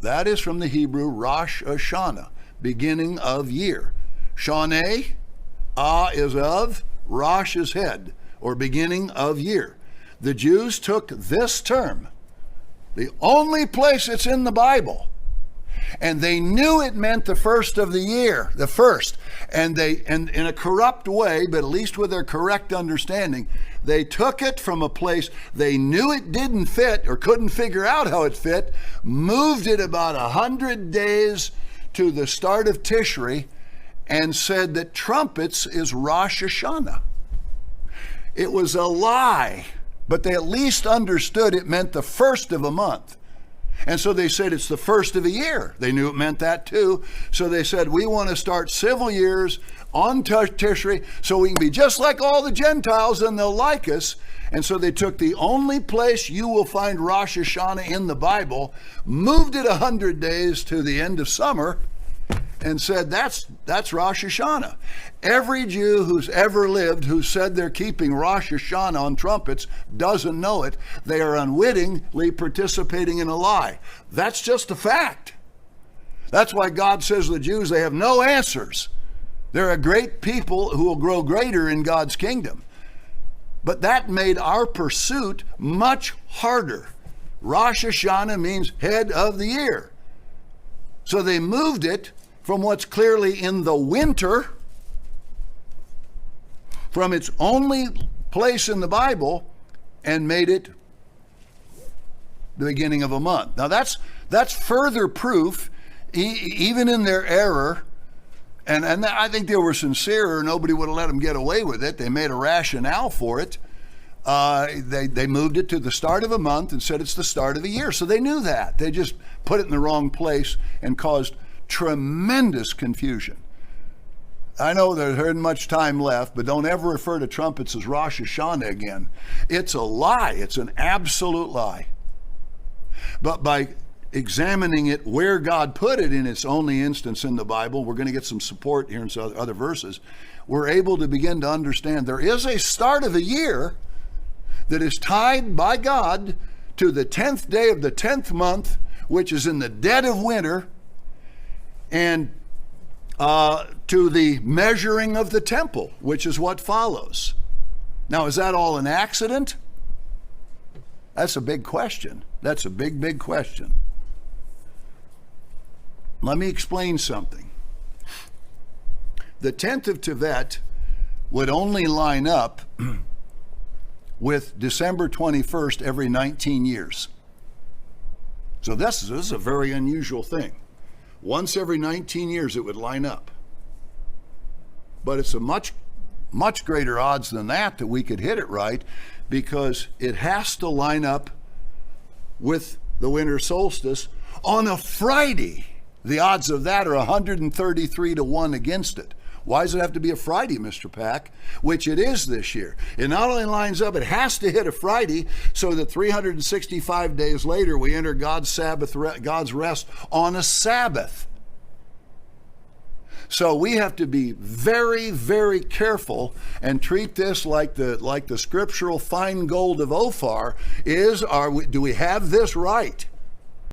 That is from the Hebrew Rosh Hashanah, beginning of year. Shoneh, is of, Rosh is head, or beginning of year. The Jews took this term, the only place it's in the Bible, and they knew it meant the first of the year, the first. And in a corrupt way, but at least with their correct understanding, they took it from a place they knew it didn't fit or couldn't figure out how it fit, moved it about 100 days to the start of Tishri, and said that trumpets is Rosh Hashanah. It was a lie, but they at least understood it meant the first of a month. And so they said it's the first of a year. They knew it meant that too. So they said, we want to start civil years on Tishri so we can be just like all the Gentiles and they'll like us. And so they took the only place you will find Rosh Hashanah in the Bible, moved it 100 days to the end of summer, and said that's Rosh Hashanah. Every Jew who's ever lived who said they're keeping Rosh Hashanah on trumpets doesn't know it. They are unwittingly participating in a lie. That's just a fact. That's why God says to the Jews they have no answers. They're a great people who will grow greater in God's kingdom. But that made our pursuit much harder. Rosh Hashanah means head of the year. So they moved it from what's clearly in the winter, from its only place in the Bible, and made it the beginning of a month. Now that's further proof, even in their error, and I think they were sincere, or nobody would have let them get away with it. They made a rationale for it. They moved it to the start of a month and said it's the start of a year. So they knew that. They just put it in the wrong place and caused tremendous confusion. I know there isn't much time left, but don't ever refer to trumpets as Rosh Hashanah again. It's a lie. It's an absolute lie. But by examining it where God put it in its only instance in the Bible, we're going to get some support here in some other verses, we're able to begin to understand there is a start of a year that is tied by God to the 10th day of the 10th month, which is in the dead of winter, and to the measuring of the temple, which is what follows. Now, is that all an accident? That's a big question. That's a big, big question. Let me explain something. The 10th of Tevet would only line up with December 21st every 19 years. So this is a very unusual thing. Once every 19 years it would line up. But it's a much greater odds than that we could hit it right, because it has to line up with the winter solstice on a Friday. The odds of that are 133 to 1 against it. Why does it have to be a Friday, Mr. Pack? Which it is this year. It not only lines up, it has to hit a Friday so that 365 days later we enter God's rest on a Sabbath. So we have to be very, very careful and treat this like the scriptural fine gold of Ophir is, do we have this right?